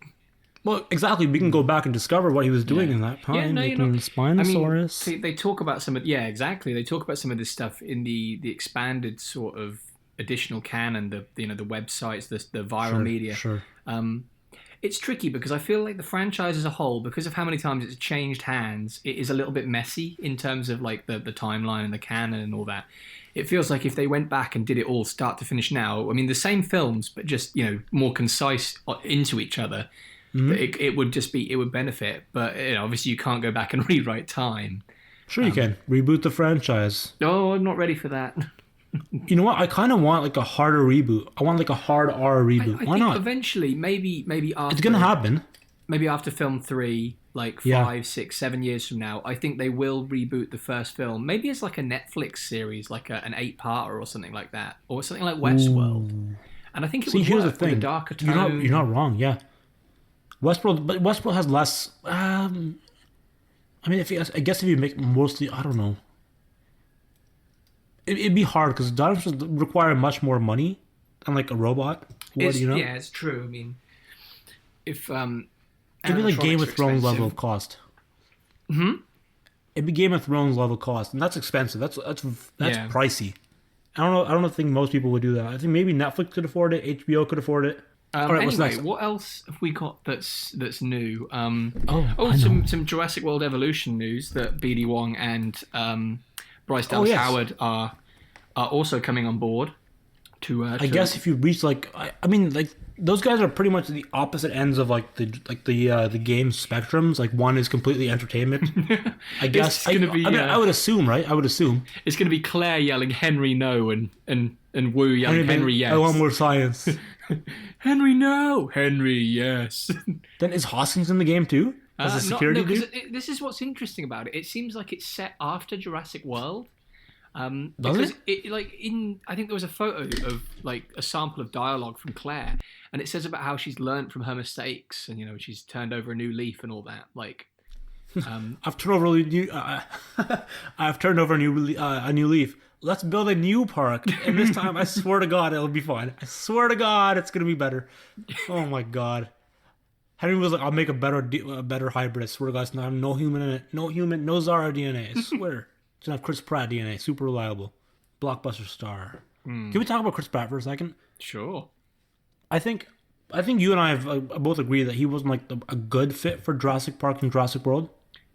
A: Well, exactly. We can go back and discover what he was doing in that time.
B: Yeah, no,
A: Spinosaurus.
B: I mean, they talk about some of... Yeah, exactly. They talk about some of this stuff in the expanded sort of additional canon, the websites, the viral media.
A: Sure.
B: It's tricky because I feel like the franchise as a whole, because of how many times it's changed hands, it is a little bit messy in terms of like the timeline and the canon and all that. It feels like if they went back and did it all start to finish now, I mean, the same films, but just, more concise into each other, it would benefit. But, obviously you can't go back and rewrite time.
A: Sure you can. Reboot the franchise.
B: No, I'm not ready for that.
A: You know what? I kind of want like a harder reboot. I want like a hard R reboot. Why
B: think
A: not?
B: Eventually, maybe after...
A: It's going to happen.
B: Maybe after film 3... like 5, 6, 7 years from now, I think they will reboot the first film. Maybe it's like a Netflix series, like an 8-parter or something like that, or something like Westworld. And I think it would
A: here's
B: work
A: the thing.
B: with a darker tone.
A: You're not wrong. Yeah, Westworld has less. I mean, I guess if you make mostly, I don't know. It'd be hard because dinosaurs require much more money than like a robot.
B: Yeah, it's true. I mean, if
A: it'd be like Game of Thrones level of cost. It'd be Game of Thrones level cost, and that's expensive. That's pricey. I don't think most people would do that. I think maybe Netflix could afford it. HBO could afford it.
B: All right, anyway, what else have we got that's new? Some Jurassic World Evolution news that BD Wong and Bryce Dallas Howard are also coming on board. I guess
A: if you reach like, I mean, like those guys are pretty much the opposite ends of like the game spectrums. Like one is completely entertainment. I guess I would assume, right? I would assume
B: it's going to be Claire yelling Henry no and Wu yelling Henry yes.
A: I want more science.
B: Henry no, Henry yes.
A: Then is Hoskins in the game too? As a security dude?
B: This is what's interesting about it. It seems like it's set after Jurassic World.
A: Does
B: because I think there was a photo of like a sample of dialogue from Claire, and it says about how she's learned from her mistakes, and she's turned over a new leaf and all that. Like,
A: I've turned over a new leaf. Let's build a new park, and this time I swear to God it'll be fine. I swear to God it's gonna be better. Oh my God. Henry was like, I'll make a better hybrid. I swear to God, it's not no human in it. No Zara DNA. I swear. It's gonna have Chris Pratt DNA. Super reliable. Blockbuster star. Can we talk about Chris Pratt for a second?
B: Sure.
A: I think I think you and I have both agreed that he wasn't like a good fit for Jurassic Park and Jurassic World.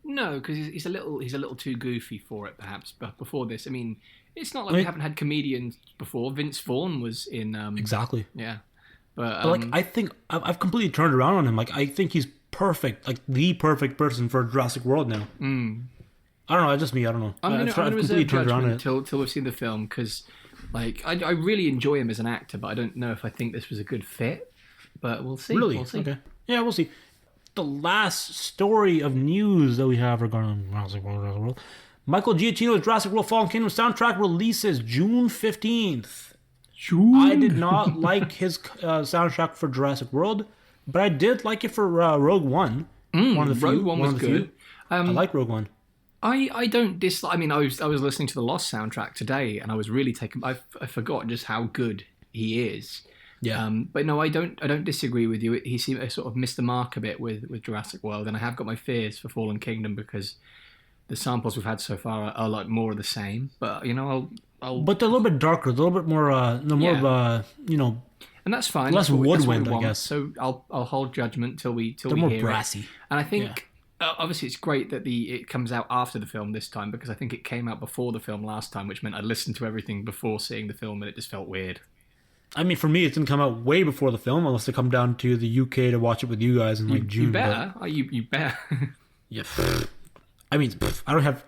B: No, because he's a little too goofy for it, perhaps. But before this, I mean, it's not like we haven't had comedians before. Vince Vaughn was in.
A: Exactly.
B: Yeah,
A: but like I think I've completely turned around on him. Like I think he's perfect, like the perfect person for Jurassic World now. I don't know. It's just me. I don't know.
B: I'm going to reserve judgment till we've seen the film because, like, I really enjoy him as an actor, but I don't know if I think this was a good fit. But we'll see.
A: Really?
B: We'll see.
A: Okay. Yeah, we'll see. The last story of news that we have regarding Jurassic World. Michael Giacchino's Jurassic World Fallen Kingdom soundtrack releases June 15th. I did not like his soundtrack for Jurassic World, but I did like it for Rogue One. One of the few.
B: Rogue One was good.
A: I like Rogue One.
B: I don't dislike. I mean, I was listening to the Lost soundtrack today, and I was really taken. I forgot just how good he is.
A: Yeah.
B: But no, I don't disagree with you. He seemed to sort of missed the mark a bit with Jurassic World, and I have got my fears for Fallen Kingdom because the samples we've had so far are like more of the same. But you know, I'll
A: but they're a little bit darker, a little bit more, you know.
B: And that's fine.
A: Less woodwind, I guess.
B: So I'll hold judgment till we
A: they're more brassy.
B: It. And I think obviously it's great that it comes out after the film this time because I think it came out before the film last time, which meant I listened to everything before seeing the film and it just felt weird.
A: I mean, for me, it didn't come out way before the film, unless they come down to the UK to watch it with you guys in like June.
B: You better. You better.
A: Yeah. I mean, I don't have.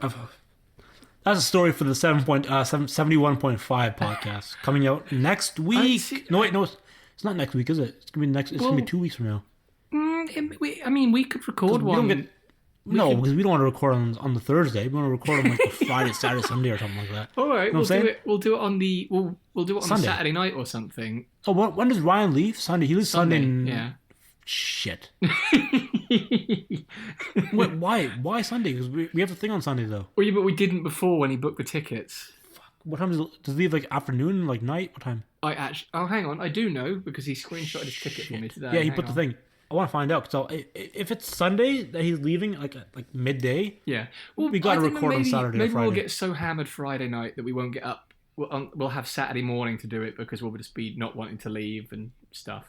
A: That's a story for the 71.5 podcast coming out next week. No, wait, no, it's not next week, is it? It's gonna be next. It's gonna be 2 weeks from now.
B: I mean, we could record one.
A: Because we don't want to record on the Thursday. We want to record on like the Friday, Saturday, Sunday, or something like that.
B: All right, we'll do it. We'll do it on the we'll do it on Sunday. Saturday night or something.
A: Oh, when does Ryan leave? Sunday. He leaves Sunday.
B: Yeah.
A: Shit. Wait, why? Why Sunday? Because we have a thing on Sunday though.
B: Well, yeah, but we didn't before when he booked the tickets.
A: Fuck. What time does he leave? Like afternoon, like night? What time?
B: Hang on. I do know because he screenshotted his ticket for me today.
A: Yeah, he put the thing. I want to find out. So if it's Sunday that he's leaving, like midday,
B: yeah, well,
A: we got to record on Saturday or Friday.
B: Maybe we'll get so hammered Friday night that we won't get up. We'll have Saturday morning to do it because we'll just be not wanting to leave and stuff.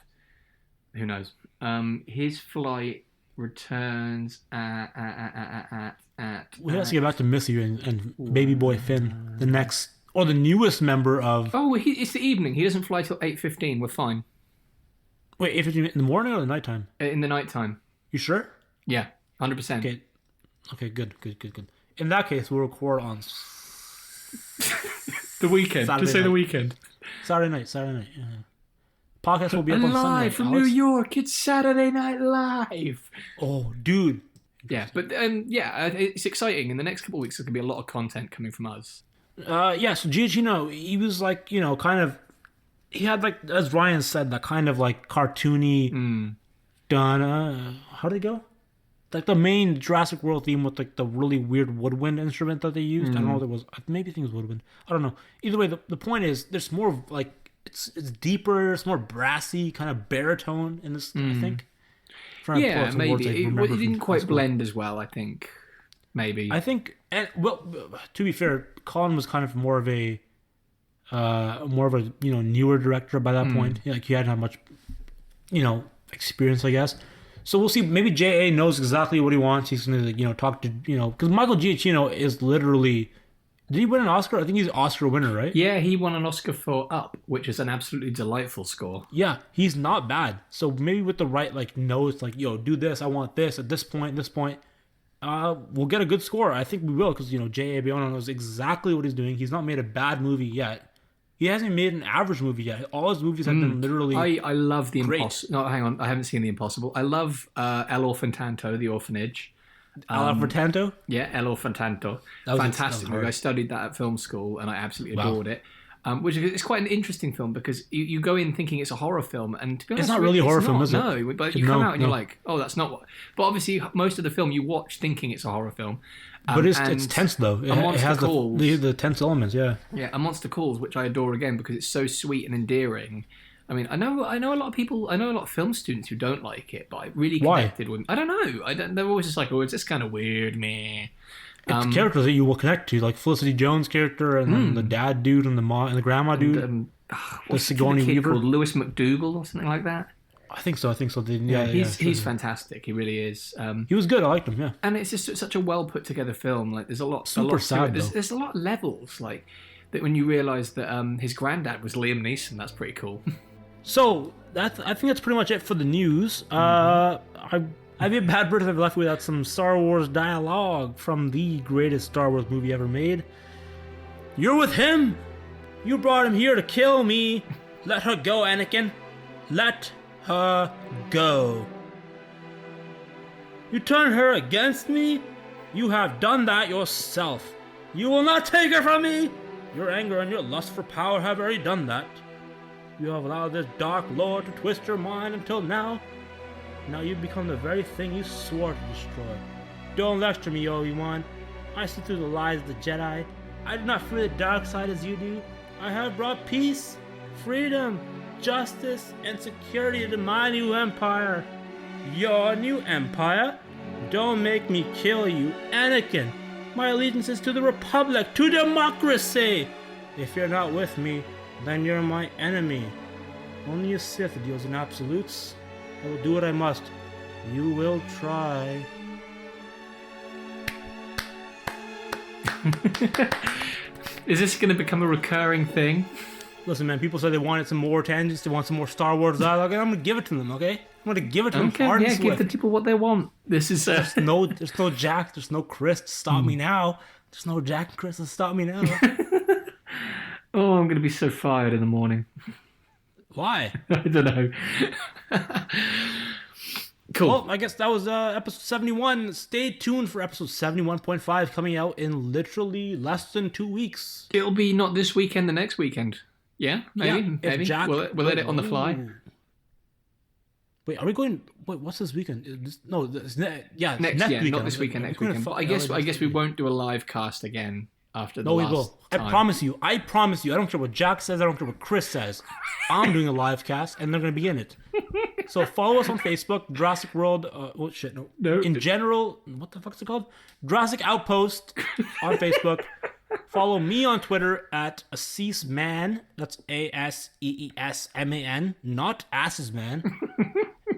B: Who knows? His flight returns at
A: we have to get back to Missy and baby boy Finn, the next or the newest member of.
B: Oh, it's the evening. He doesn't fly till 8:15. We're fine.
A: Wait, 8:15 in the morning or the nighttime?
B: In the nighttime.
A: You sure?
B: Yeah, 100%.
A: Okay, good. In that case, we'll record on
B: the weekend.
A: Saturday
B: Just say
A: night.
B: The weekend.
A: Saturday night. Yeah. Podcast will be up on Sunday.
B: Live from New York. It's Saturday Night Live.
A: Oh, dude.
B: Yeah, but it's exciting. In the next couple of weeks, there's gonna be a lot of content coming from us.
A: So Giacchino, he was like, kind of. He had like, as Ryan said, that kind of like cartoony. How did it go? Like the main Jurassic World theme with like the really weird woodwind instrument that they used. I don't know what it was. Maybe I think it was woodwind. I don't know. Either way, the point is there's more of like it's deeper. It's more brassy, kind of baritone in this. I think.
B: Yeah, maybe it didn't quite blend as well. I think maybe.
A: I think, to be fair, Colin was kind of more of a newer director by that point. Like he hadn't had much, experience, I guess. So we'll see. Maybe J.A. knows exactly what he wants. He's gonna talk to because Michael Giacchino is literally. Did he win an Oscar? I think he's an Oscar winner, right?
B: Yeah, he won an Oscar for Up, which is an absolutely delightful score.
A: Yeah, he's not bad. So maybe with the right notes, do this. I want this at this point. We'll get a good score. I think we will because J.A. Bayona knows exactly what he's doing. He's not made a bad movie yet. He hasn't made an average movie yet. All his movies have been literally.
B: I love The Impossible. No, hang on. I haven't seen The Impossible. I love El Orfantanto, The Orphanage.
A: El Orfantanto?
B: Yeah, El Orfantanto. Fantastic movie. I studied that at film school and I absolutely adored it. Which is quite an interesting film because you go in thinking it's a horror film, and to be honest,
A: it's not really a horror film, is it?
B: No, but you come out and you're like, oh, that's not what. But obviously, most of the film you watch thinking it's a horror film.
A: But it's tense though. It has the tense elements, yeah.
B: Yeah, A Monster Calls, which I adore again because it's so sweet and endearing. I mean, I know a lot of people. I know a lot of film students who don't like it, but I really connected with. I don't know. They're always just like, oh, it's just kind of weird, meh.
A: It's characters that you will connect to, like Felicity Jones' character, and then the dad dude, and the mom and the grandma dude.
B: The Sigourney Weaver, called Lewis McDougall or something like that.
A: I think so.
B: He's fantastic. He really is.
A: He was good. I liked him. Yeah.
B: And it's just such a well put together film. Like there's a lot.
A: Super sad though.
B: There's a lot of levels. Like that when you realise that his granddad was Liam Neeson. That's pretty cool.
A: So I think that's pretty much it for the news. I'd be a bad person if I left without some Star Wars dialogue from the greatest Star Wars movie ever made. You're with him. You brought him here to kill me. Let her go, Anakin. Let her go. You turn her against me? You have done that yourself. You will not take her from me. Your anger and your lust for power have already done that. You have allowed this dark lord to twist your mind until now. Now you've become the very thing you swore to destroy. Don't lecture me, Obi-Wan. I see through the lies of the Jedi. I do not fear the dark side as you do. I have brought peace, freedom, justice, and security to my new empire. Your new empire? Don't make me kill you, Anakin. My allegiance is to the Republic, to democracy. If you're not with me, then you're my enemy. Only a Sith deals in absolutes. I will do what I must. You will try.
B: Is this going to become a recurring thing?
A: Listen, man, people say they wanted some more tangents, they want some more Star Wars dialogue, and I'm going to give it to them, okay? I'm going to give it to them hard and swift.
B: Give the people what they want. This is...
A: There's no Jack, there's no Chris to stop me now. There's no Jack and Chris to stop me now.
B: Oh, I'm going to be so fired in the morning.
A: Why?
B: I don't know. Cool.
A: Well, I guess that was episode 71. Stay tuned for episode 71.5 coming out in literally less than 2 weeks.
B: It'll be not this weekend, the next weekend. Yeah, maybe.
A: If Jack,
B: we'll edit on the fly.
A: Wait, are we going? Wait, what's this weekend?
B: Next
A: weekend.
B: Not this weekend. Next weekend. But I guess we won't do a live cast again after the last.
A: No, we will. Time. I promise you. I don't care what Jack says. I don't care what Chris says. I'm doing a live cast, and they're going to be in it. So follow us on Facebook, Jurassic World. No. In general, what the fuck's it called? Jurassic Outpost on Facebook. Follow me on Twitter at Aseesman. That's ASEESMAN, not Asses Man.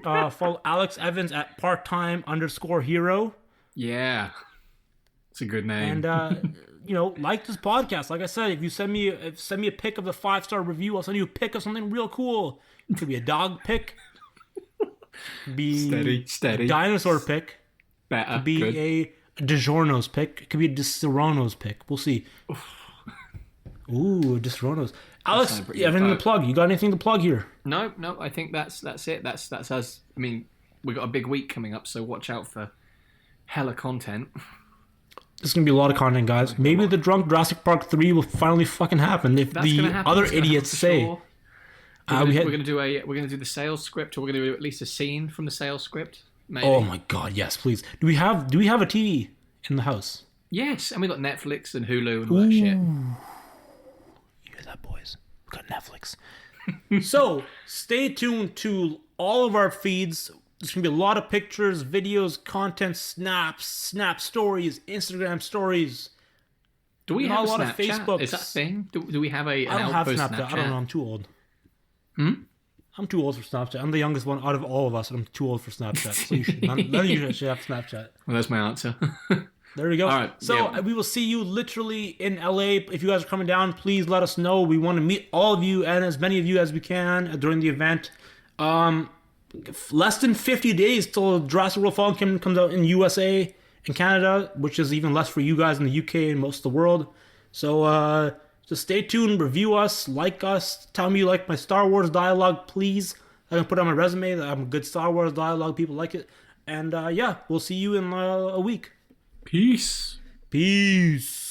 A: Follow Alex Evans at part-time_hero.
B: Yeah, it's a good name.
A: And like this podcast. Like I said, if you send me a pic of the 5-star review, I'll send you a pic of something real cool. It could be a dog pic. Be
B: steady.
A: A dinosaur pic.
B: Better.
A: Could be a DiGiorno's pic. It could be a DiSerrano's pic. We'll see. Ooh, DiSerrano's. Alex, you have anything to plug? You got anything to plug here?
B: No. I think that's it. That's us. I mean, we got a big week coming up, so watch out for hella content.
A: There's gonna be a lot of content, guys. Maybe the Drunk Jurassic Park 3 will finally fucking happen if other idiots say.
B: Sure. We're gonna do the sales script, or we're gonna do at least a scene from the sales script. Maybe.
A: Oh my god, yes, please. Do we have a TV in the house?
B: Yes, and we got Netflix and Hulu and all that shit.
A: You hear that, boys? We got Netflix. So stay tuned to all of our feeds. There's gonna be a lot of pictures, videos, content, snaps, Snap stories, Instagram stories.
B: Do we have a
A: lot
B: Snapchat?
A: Of Facebook?
B: Is that a thing? Do we have an
A: I don't have
B: Outpost
A: Snapchat. I don't know. I'm too old. I'm too old for Snapchat. I'm the youngest one out of all of us, and I'm too old for Snapchat. So none of you should have Snapchat.
B: Well, that's my answer.
A: There we go.
B: All right.
A: So we will see you literally in LA. If you guys are coming down, please let us know. We want to meet all of you and as many of you as we can during the event. Less than 50 days till Jurassic World Fallen comes out in USA and Canada, which is even less for you guys in the UK and most of the world. So just stay tuned, review us, like us, tell me you like my Star Wars dialogue, please. I can put it on my resume that I'm a good Star Wars dialogue, people like it. And we'll see you in a week.
B: Peace.
A: Peace.